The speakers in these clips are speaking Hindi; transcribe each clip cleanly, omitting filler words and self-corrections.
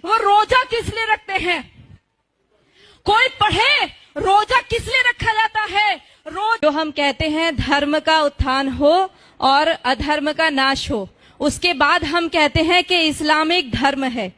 वो रोजा किस लिए रखते हैं? कोई पढ़े, रोजा किस लिए रखा जाता है? रोज जो हम कहते हैं धर्म का उत्थान हो और अधर्म का नाश हो, उसके बाद हम कहते हैं कि इस्लामिक धर्म है।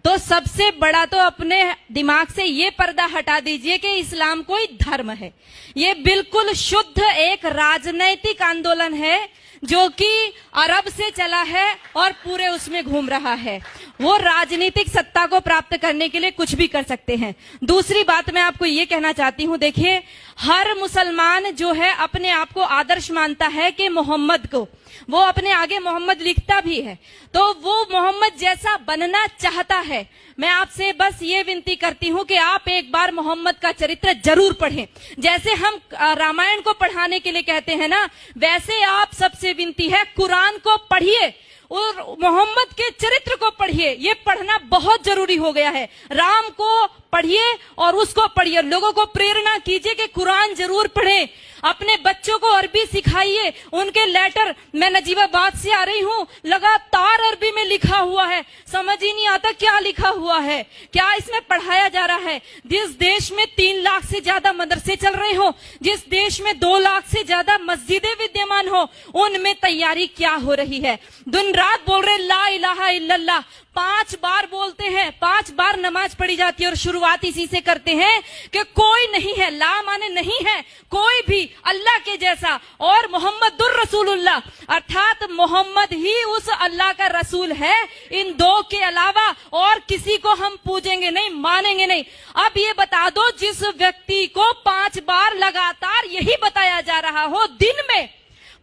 तो सबसे बड़ा तो अपने दिमाग से ये पर्दा हटा दीजिए कि इस्लाम कोई धर्म है। ये बिल्कुल शुद्ध एक राजनैतिक आंदोलन है जो कि अरब से चला है और पूरे उसमें घूम रहा है। वो राजनीतिक सत्ता को प्राप्त करने के लिए कुछ भी कर सकते हैं। दूसरी बात मैं आपको ये कहना चाहती हूँ, देखिए हर मुसलमान जो है अपने आप को आदर्श मानता है कि मोहम्मद को, वो अपने आगे मोहम्मद लिखता भी है, तो वो मोहम्मद जैसा बनना चाहता है। मैं आपसे बस ये विनती करती हूँ कि आप एक बार मोहम्मद का चरित्र जरूर पढ़ें। जैसे हम रामायण को पढ़ाने के लिए कहते हैं ना, वैसे आप सबसे विनती है कुरान को पढ़िए और मोहम्मद के चरित्र को पढ़िए। ये पढ़ना बहुत जरूरी हो गया है। राम को पढ़िए और उसको पढ़िए। लोगों को प्रेरणा कीजिए कि कुरान जरूर पढ़ें। अपने बच्चों को अरबी सिखाइए। उनके लेटर, मैं नजीबाबाद से आ रही हूँ, लगातार अरबी में लिखा हुआ है, समझ ही नहीं आता क्या लिखा हुआ है, क्या इसमें पढ़ाया जा रहा है। जिस देश में 3 लाख से ज्यादा मदरसे चल रहे हो, जिस देश में 2 लाख से ज्यादा मस्जिदें विद्यमान हो, उनमें तैयारी क्या हो रही है? दिन रात बोल रहे ला इलाहा इल्लल्लाह, 5 बार बोलते हैं, 5 बार नमाज पढ़ी जाती है और शुरुआत इसी से करते हैं कि कोई नहीं है, ला माने नहीं है कोई भी अल्लाह के जैसा, और मोहम्मदुर रसूलुल्लाह अर्थात मोहम्मद ही उस अल्लाह का रसूल है। इन 2 के अलावा और किसी को हम पूजेंगे नहीं, मानेंगे नहीं। अब ये बता दो, जिस व्यक्ति को 5 बार लगातार यही बताया जा रहा हो, दिन में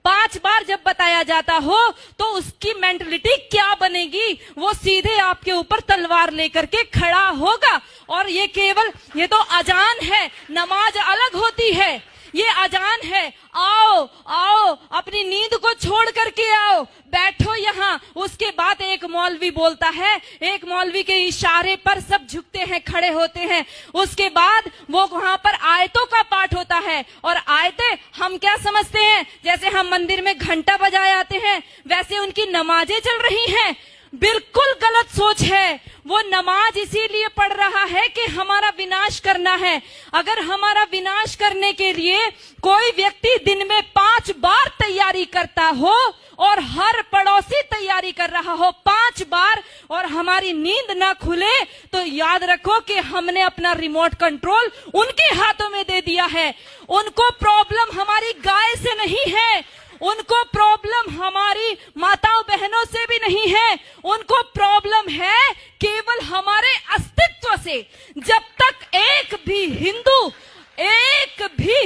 5 बार जब बताया जाता हो, तो उसकी मेंटलिटी क्या बनेगी? वो सीधे आपके ऊपर तलवार लेकर के खड़ा होगा। और ये केवल, ये तो अजान है, नमाज अलग होती है, ये अजान है। आओ आओ, अपनी नींद को छोड़ करके आओ, बैठो यहाँ। उसके बाद एक मौलवी बोलता है, एक मौलवी के इशारे पर सब झुकते हैं, खड़े होते हैं। उसके बाद वो वहां पर आयतों का पाठ होता है, और आयतें हम क्या समझते हैं, जैसे हम मंदिर में घंटा बजाए आते हैं, वैसे उनकी नमाजें चल रही हैं। बिल्कुल गलत सोच है। वो नमाज इसीलिए पढ़ रहा है कि हमारा विनाश करना है। अगर हमारा विनाश करने के लिए कोई व्यक्ति दिन में 5 बार तैयारी करता हो और हर पड़ोसी तैयारी कर रहा हो 5 बार, और हमारी नींद ना खुले, तो याद रखो कि हमने अपना रिमोट कंट्रोल उनके हाथों में दे दिया है। उनको प्रॉब्लम हमारी गाय से नहीं है, उनको प्रॉब्लम हमारी माताओं बहनों से भी नहीं है, उनको प्रॉब्लम है केवल हमारे अस्तित्व से। जब तक एक भी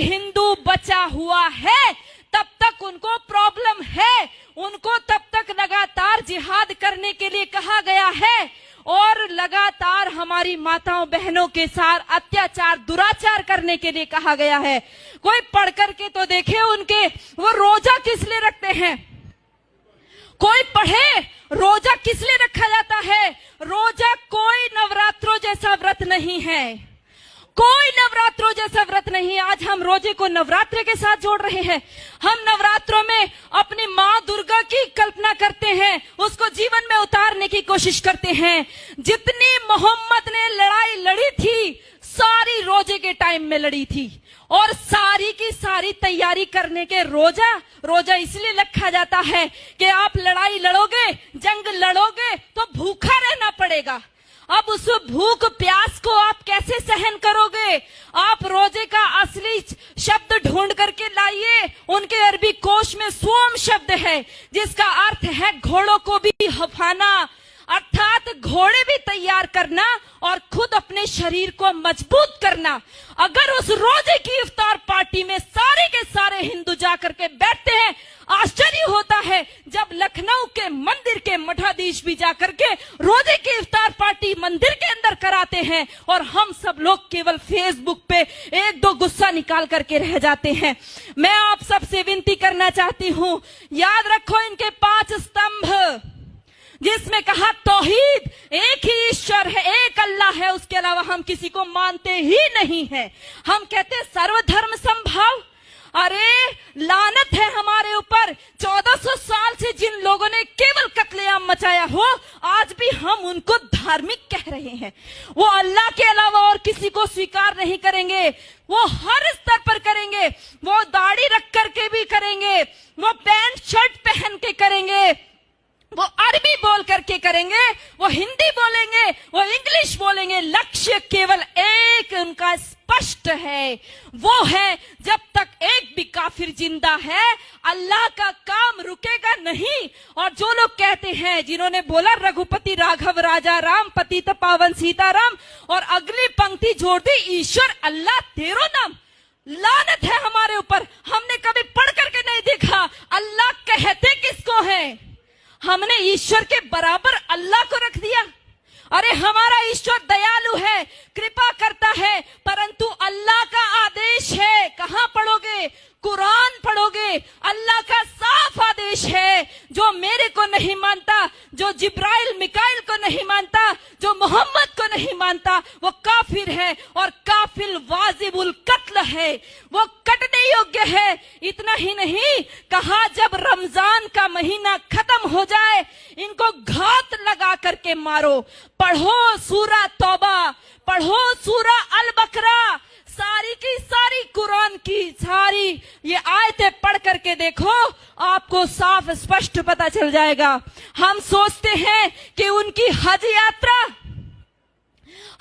हिंदू बचा हुआ है, तब तक उनको प्रॉब्लम है। उनको तब तक लगातार जिहाद करने के लिए कहा गया है, और लगातार हमारी माताओं बहनों के साथ अत्याचार दुराचार करने के लिए कहा गया है। कोई पढ़ करके तो देखे उनके, वो रोजा किस लिए रखते हैं? कोई पढ़े, रोजा किस लिए रखा जाता है? रोजा कोई नवरात्रों जैसा व्रत नहीं है, कोई नवरात्रों जैसा व्रत नहीं है। आज हम रोजे को नवरात्र के साथ जोड़ रहे हैं। हम नवरात्रों में अपनी माँ दुर्गा की कल्पना करते हैं, उसको जीवन में उतारने की कोशिश करते हैं। जितनी मोहम्मद ने लड़ाई लड़ी थी, सारी रोजे के टाइम में लड़ी थी, और सारी की सारी तैयारी करने के रोजा इसलिए रखा जाता है कि आप लड़ाई लड़ोगे, जंग लड़ोगे, तो भूखा रहना पड़ेगा। अब उस भूख प्यास को आप कैसे सहन करोगे? आप रोजे का असली शब्द ढूंढ करके लाइए। उनके अरबी कोश में सोम शब्द है, जिसका अर्थ है घोड़ों को भी हफाना, अर्थात घोड़े भी तैयार करना और खुद अपने शरीर को मजबूत करना। अगर उस रोजे की इफ्तार पार्टी में सारे के सारे हिंदू जाकर के बैठते हैं, आश्चर्य होता है जब लखनऊ के मंदिर के मठाधीश भी जाकर के रोजे की इफ्तार पार्टी मंदिर के अंदर कराते हैं, और हम सब लोग केवल फेसबुक पे 1-2 गुस्सा निकाल करके रह जाते हैं। मैं आप सबसे विनती करना चाहती हूँ, याद रखो इनके 5 स्तंभ, जिसमें कहा तौहीद, एक ही ईश्वर है, एक अल्लाह है, उसके अलावा हम किसी को मानते ही नहीं है। हम कहते हैं सर्वधर्म संभाव। अरे लानत है हमारे ऊपर, 1400 साल से जिन लोगों ने केवल कत्लेआम मचाया हो, आज भी हम उनको धार्मिक कह रहे हैं। वो अल्लाह के अलावा और किसी को स्वीकार नहीं करेंगे, वो हर स्तर पर करेंगे, वो दाढ़ी रख करके भी करेंगे, वो पैंट शर्ट पहन के करेंगे, वो अरबी बोल करके करेंगे, वो हिंदी बोलेंगे, वो इंग्लिश बोलेंगे। लक्ष्य केवल एक उनका स्पष्ट है, वो है जब तक एक भी काफिर जिंदा है अल्लाह का काम रुकेगा नहीं। और जो लोग कहते हैं, जिन्होंने बोला रघुपति राघव राजा राम पतित पावन सीताराम, और अगली पंक्ति जोड़ दी ईश्वर अल्लाह तेरो नाम, लानत है हमारे ऊपर। हमने कभी पढ़ करके नहीं देखा अल्लाह कहते किसको है। हमने ईश्वर के बराबर अल्लाह को रख दिया। अरे हमारा ईश्वर दयालु है, कृपा करता है, परंतु अल्लाह का आदेश है। कहां पढ़ोगे? कुरान पढ़ोगे। अल्लाह का साफ आदेश है, जो मेरे को नहीं मानता, जो जिब्राइल मिकाइल को नहीं मानता, जो मोहम्मद को नहीं मानता, वो काफिर है, और काफिर वाजिबुल कत्ल है, वो कटने योग्य है। इतना ही नहीं कहा, जब रमजान का महीना खत्म हो जाए इनको घात लगा करके मारो। पढ़ो सूरा तौबा, पढ़ो सूरा अल बकरा, सारी की सारी कुरान की सारी ये आयतें पढ़ करके देखो, आपको साफ स्पष्ट पता चल जाएगा। हम सोचते हैं कि उनकी हज यात्रा,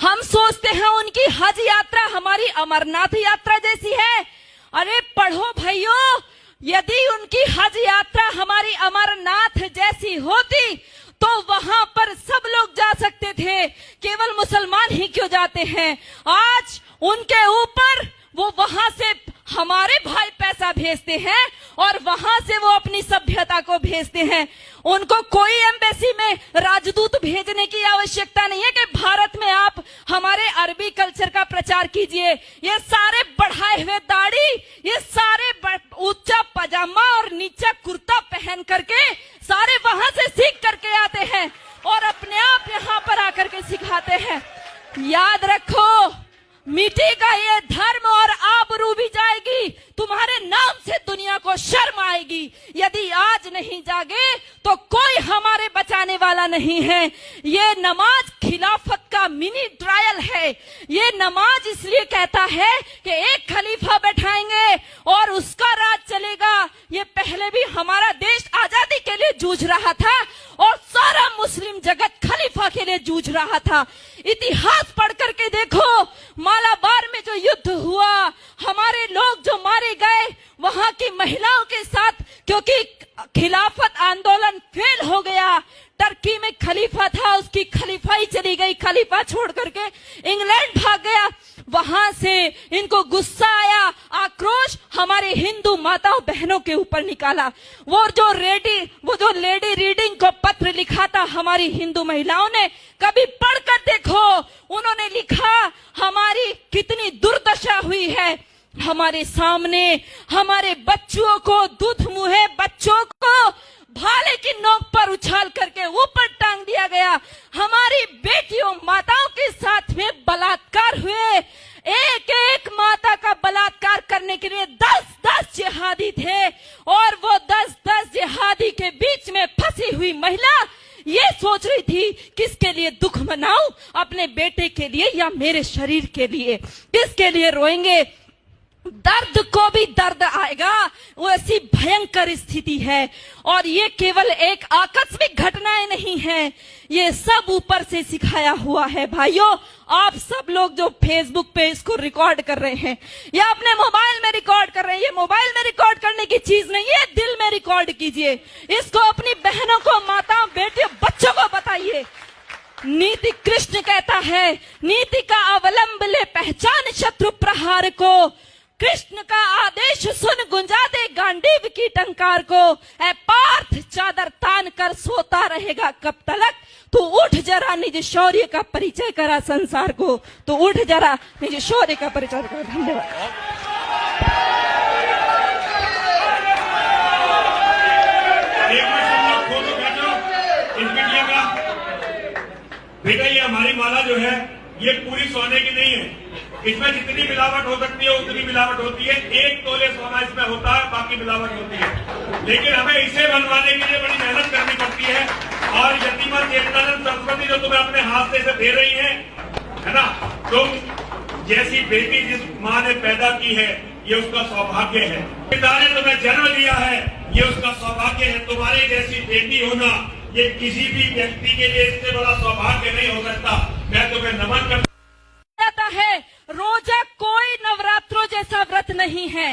हम सोचते हैं उनकी हज यात्रा हमारी अमरनाथ यात्रा जैसी है। अरे पढ़ो भाइयों, यदि उनकी हज यात्रा हमारी अमरनाथ जैसी होती तो वहां पर सब लोग जा सकते थे, केवल मुसलमान ही क्यों जाते हैं? आज उनके ऊपर वो वहां से हमारे भाई पैसा भेजते हैं और वहां से वो अपनी सभ्यता को भेजते हैं। उनको कोई एम्बेसी में राजदूत भेजने की आवश्यकता नहीं है कि भारत में आप हमारे अरबी कल्चर का प्रचार कीजिए। ये सारे बढ़ाए हुए दाढ़ी, ये सारे ऊंचा पजामा और नीचा कुर्ता पहन करके सारे वहां से सीख करके आते हैं और अपने आप यहाँ पर आकर के सिखाते हैं। याद रखो, मिटेगा ये धर्म और आबरू भी जाएगी, तुम्हारे नाम से दुनिया को शर्म आएगी। यदि आज नहीं जागे तो कोई हमारे बचाने वाला नहीं है। ये नमाज खिलाफत का मिनी ट्रायल है। ये नमाज इसलिए कहता है कि एक खलीफा बैठाएंगे और उसका राज चलेगा। ये पहले भी हमारा देश आजादी के लिए जूझ रहा था और सारा मुस्लिम जगत खलीफा के लिए जूझ रहा था। इतिहास पढ़ करके देखो, मालाबार में जो युद्ध हुआ, हमारे लोग जो मारे गए, वहां की महिलाओं के साथ, क्योंकि खिलाफत आंदोलन फेल हो गया। टर्की में खलीफा था, उसकी खलीफाई चली गई, खलीफा छोड़ करके इंग्लैंड भाग गया। वहां से इनको गुस्सा आया, आक्रोश हमारे हिंदू माताओं बहनों के ऊपर निकाला। वो जो लेडी रीडिंग को पत्र लिखा था हमारी हिंदू महिलाओं ने, कभी पढ़कर देखो। उन्होंने लिखा हमारी कितनी दुर्दशा हुई है। हमारे सामने हमारे बच्चों को, दूध मुहे बच्चों को भाले की नोक पर उछाल करके ऊपर टांग दिया गया। हमारी बेटियों, माताओं के साथ में बलात्कार हुए। एक एक माता का बलात्कार करने के लिए 10-10 जिहादी थे और वो 10-10 जिहादी के बीच में फंसी हुई महिला ये सोच रही थी किसके लिए दुख मनाऊं, अपने बेटे के लिए या मेरे शरीर के लिए, किसके लिए रोएंगे। दर्द को भी दर्द आएगा, वो ऐसी भयंकर स्थिति है। और ये केवल एक आकस्मिक घटनाएं नहीं है, ये सब ऊपर से सिखाया हुआ है। भाइयों, आप सब लोग जो फेसबुक पे इसको रिकॉर्ड कर रहे हैं या अपने मोबाइल में रिकॉर्ड कर रहे हैं, ये मोबाइल में रिकॉर्ड करने की चीज नहीं है, दिल में रिकॉर्ड कीजिए। इसको अपनी बहनों को, माताओं, बेटियों, बच्चों को बताइए। नीति कृष्ण कहता है, नीति का अवलंब ले पहचान शत्रु प्रहार को। कृष्ण का आदेश सुन गुंजा दे गांडीव की टंकार को। ऐ पार्थ चादर तान कर सोता रहेगा कब तलक, तू उठ जरा निज शौर्य का परिचय करा संसार को। तो उठ जरा निज शौर्य का परिचय करा। धन्यवाद। बेटा, ये हमारी माला जो है ये पूरी सोने की नहीं है। इसमें जितनी मिलावट हो सकती है उतनी मिलावट होती है। 1 तोले सोना इसमें होता है, बाकी मिलावट होती है। लेकिन हमें इसे बनवाने के लिए बड़ी मेहनत करनी पड़ती है। और यतीमा चेतनानंद सरस्वती जो तुम्हें अपने हाथ से इसे दे रही है ना, तुम जैसी बेटी जिस माँ ने पैदा की है ये उसका सौभाग्य है। पिता ने तुम्हें जन्म दिया है ये उसका सौभाग्य है। तुम्हारी जैसी बेटी होना ये किसी भी व्यक्ति के लिए इससे बड़ा सौभाग्य नहीं हो सकता। मैं तुम्हें नमन करता जाता है। रोजा कोई नवरात्रों जैसा व्रत नहीं है,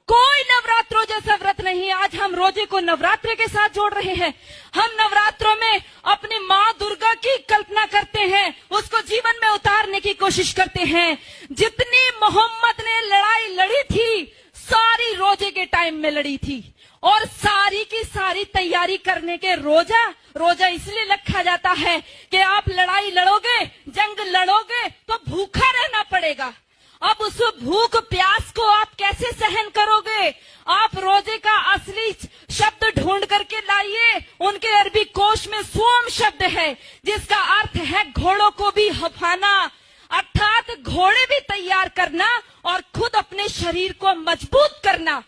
कोई नवरात्रों जैसा व्रत नहीं है। आज हम रोजे को नवरात्रि के साथ जोड़ रहे हैं। हम नवरात्रों में अपनी माँ दुर्गा की कल्पना करते हैं, उसको जीवन में उतारने की कोशिश करते हैं। जितनी मोहम्मद ने लड़ाई लड़ी थी सारी रोजे के टाइम में लड़ी थी, और सारी की सारी तैयारी करने के रोजा इसलिए रखा जाता है कि आप लड़ाई लड़ोगे, जंग लड़ोगे तो भूखा रहना पड़ेगा। अब उस भूख प्यास को आप कैसे सहन करोगे? आप रोजे का असली शब्द ढूंढ करके लाइए। उनके अरबी कोश में सोम शब्द है जिसका अर्थ है घोड़ों को भी हफाना, अर्थात घोड़े भी तैयार करना और खुद अपने शरीर को मजबूत करना।